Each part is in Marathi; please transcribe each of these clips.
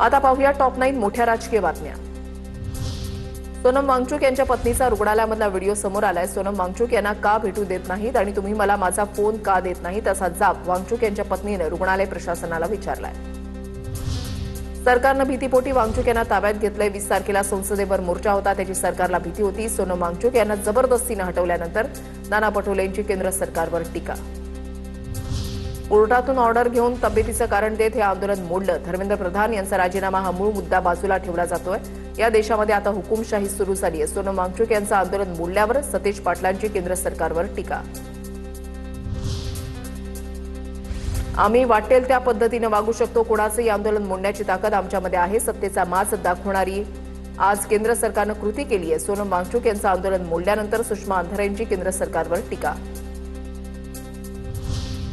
आता पाहूया टॉप 9 मोठ्या राजकीय बातम्या। सोनम वांगचुक यांच्या पत्नीचा रुग्णालयामधला व्हिडिओ समोर आलाय। सोनम वांगचुक यांना का भेटू देत नाहीत आणि तुम्ही मला माझा फोन का देत नाहीत असा जाब वांगचुक यांच्या पत्नीने रुग्णालय प्रशासनाला विचारलाय। सरकारनं भीतीपोटी वांगचुक यांना ताब्यात घेतलंय। 20 तारखेला संसदेवर मोर्चा होता, त्याची सरकारला भीती होती। सोनम वांगचुक यांना जबरदस्तीने हटवल्यानंतर नाना पटोले यांची केंद्र सरकारवर टीका। कोर्टातून ऑर्डर घेऊन तब्येतीचं कारण देत हे आंदोलन मोडलं। धर्मेंद्र प्रधान यांचा राजीनामा हा मूळ मुद्दा बाजूला ठेवला जातोय। या देशामध्ये आता हुकुमशाही सुरू झाली आहे। सोनम वांगचुक यांचं आंदोलन मोडल्यावर सतेज पाटलांची केंद्र सरकारवर टीका। आम्ही वाटेल त्या पद्धतीने वागू शकतो, कोणाचंही आंदोलन मोडण्याची ताकद आमच्यामध्ये आहे। सत्तेचा माज दाखवणारी आज केंद्र सरकारनं कृती केली आहे। सोनम वांगचुक यांचं आंदोलन मोडल्यानंतर सुषमा अंधारे यांची केंद्र सरकारवर टीका।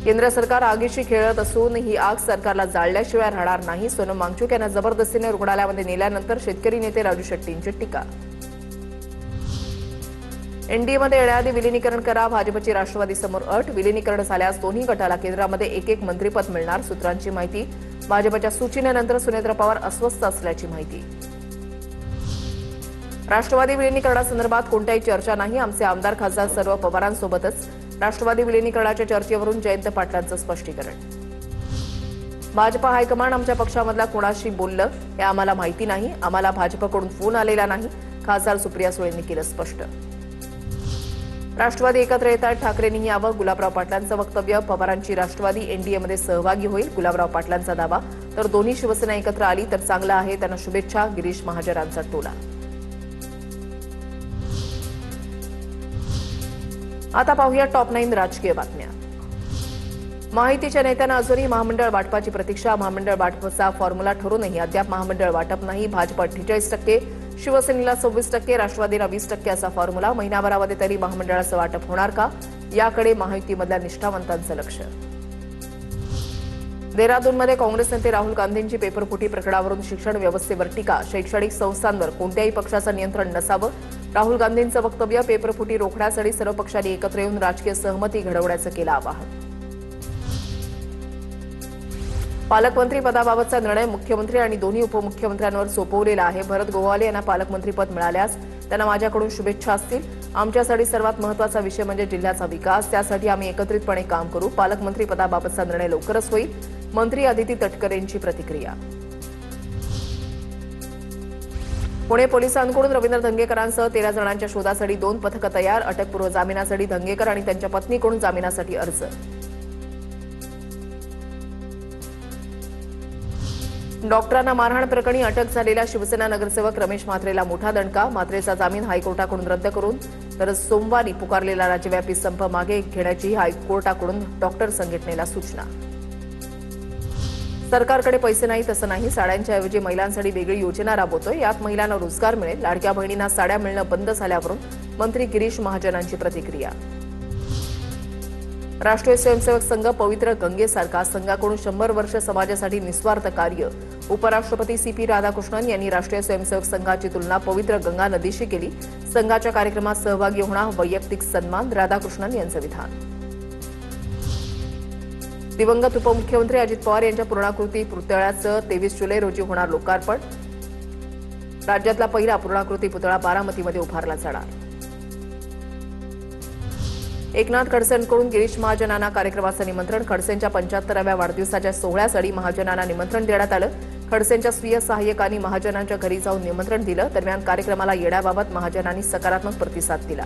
केंद्र सरकार आगीशी खेळत असून ही आग सरकारला जाळल्याशिवाय राहणार नाही। सोनम वांगचुक यांना जबरदस्तीने रुग्णालयामध्ये नेल्यानंतर शेतकरी नेते राजू शेट्टींची टीका। एनडीएमध्ये येण्याआधी विलीनीकरण करा, भाजपची राष्ट्रवादी समोर अट। विलीनीकरण झाल्यास दोन्ही गटाला केंद्रामध्ये एक मंत्रिपद मिळणार, सूत्रांची माहिती। भाजपच्या सूचनेनंतर सुनेत्र पवार अस्वस्थ असल्याची माहिती। राष्ट्रवादी विलीनीकरणासंदर्भात कोणत्याही चर्चा नाही, आमचे आमदार खासदार सर्व पवारांसोबतच। राष्ट्रवादी विलीनीकरणाच्या चर्चेवरून जयंत पाटलांचं स्पष्टीकरण। भाजपा हायकमांड आमच्या पक्षामधला कोणाशी बोललं हे आम्हाला माहिती नाही, आम्हाला भाजपकडून फोन आलेला नाही, खासदार सुप्रिया सुळेंनी केलं स्पष्ट। राष्ट्रवादी एकत्र येत आहेत, ठाकरेंनीही यावं, गुलाबराव पाटलांचं वक्तव्य। पवारांची राष्ट्रवादी एनडीएमध्ये सहभागी होईल, गुलाबराव पाटलांचा दावा। तर दोन्ही शिवसेना एकत्र आली तर चांगलं आहे, त्यांना शुभेच्छा, गिरीश महाजनांचा टोला। आता पाहूया टॉप 9 राजकीय बातम्या। माहितीच्या नेत्यांना अजूनही महामंडळ वाटपाची प्रतीक्षा। महामंडळ वाटपाचा फॉर्म्युला ठरूनही अद्याप महामंडळ वाटप नाही। भाजप 48%, शिवसेनेला 26%, राष्ट्रवादीला 20% असा फॉर्म्युला। महिनाभरामध्ये तरी महामंडळाचं वाटप होणार का, याकडे महायुतीमधल्या निष्ठावंतांचं लक्ष। देहरादूनमध्ये काँग्रेस नेते राहुल गांधींची पेपरफुटी प्रकरणावरून शिक्षण व्यवस्थेवर टीका। शैक्षणिक संस्थांवर कोणत्याही पक्षाचं नियंत्रण नसावं, राहुल गांधींचं वक्तव्य। पेपरफुटी रोखण्यासाठी सर्व पक्षांनी एकत्र येऊन राजकीय सहमती घडवण्याचं केलं आवाहन। पालकमंत्री पदाबाबतचा निर्णय मुख्यमंत्री आणि दोन्ही उपमुख्यमंत्र्यांवर सोपवलेला आहे। भरत गोवाले यांना पालकमंत्रीपद मिळाल्यास त्यांना माझ्याकडून शुभेच्छा असतील। आमच्यासाठी सर्वात महत्त्वाचा विषय म्हणजे जिल्ह्याचा विकास, त्यासाठी आम्ही एकत्रितपणे काम करू। पालकमंत्री पदाबाबतचा निर्णय लवकरच होईल, मंत्री अदिती तटकरेंची प्रतिक्रिया। पुणे पोलिसांकडून रवींद्र धंगेकरांसह 13 जणांच्या शोधासाठी 2 पथकं तयार। अटकपूर्व जामिनासाठी धंगेकर आणि त्यांच्या पत्नीकडून जामिनासाठी अर्ज। डॉक्टरांना मारहाण प्रकरणी अटक झालेल्या शिवसेना नगरसेवक रमेश म्हात्रेला मोठा दणका। म्हात्रेचा जामीन हायकोर्टाकडून रद्द करून तर सोमवारी पुकारलेला राज्यव्यापी संप मागे घेण्याची हायकोर्टाकडून डॉक्टर संघटनेला सूचना। सरकारकडे पैसे नाही तसं नाही, साड्यांच्या ऐवजी महिलांसाठी वेगळी योजना राबवतोय, यात महिलांना रोजगार मिळेल। लाडक्या बहिणींना साड्या मिळणं बंद झाल्यावरून मंत्री गिरीश महाजनांची प्रतिक्रिया। राष्ट्रीय स्वयंसेवक संघ पवित्र गंगेसारखा, संघाकडून 100 वर्ष समाजासाठी निस्वार्थ कार्य। उपराष्ट्रपती CP राधाकृष्णन यांनी राष्ट्रीय स्वयंसेवक संघाची तुलना पवित्र गंगा नदीशी केली। संघाच्या कार्यक्रमात सहभागी होणं वैयक्तिक सन्मान, राधाकृष्णन यांचं विधान। दिवंगत उपमुख्यमंत्री अजित पवार यांच्या पूर्णाकृती पुतळ्याचं 23 जुलै रोजी होणार लोकार्पण। राज्यातला पहिला पूर्णाकृती पुतळा बारामतीमध्ये उभारला जाणार। एकनाथ खडसेंकडून गिरीश महाजनांना कार्यक्रमाचं निमंत्रण। खडसेंच्या 75व्या वाढदिवसाच्या सोहळ्यासाठी महाजनांना निमंत्रण देण्यात आलं। खडसेंच्या स्वीय सहाय्यकांनी महाजनांच्या घरी जाऊन निमंत्रण दिलं। दरम्यान कार्यक्रमाला येण्याबाबत महाजनांनी सकारात्मक प्रतिसाद दिला।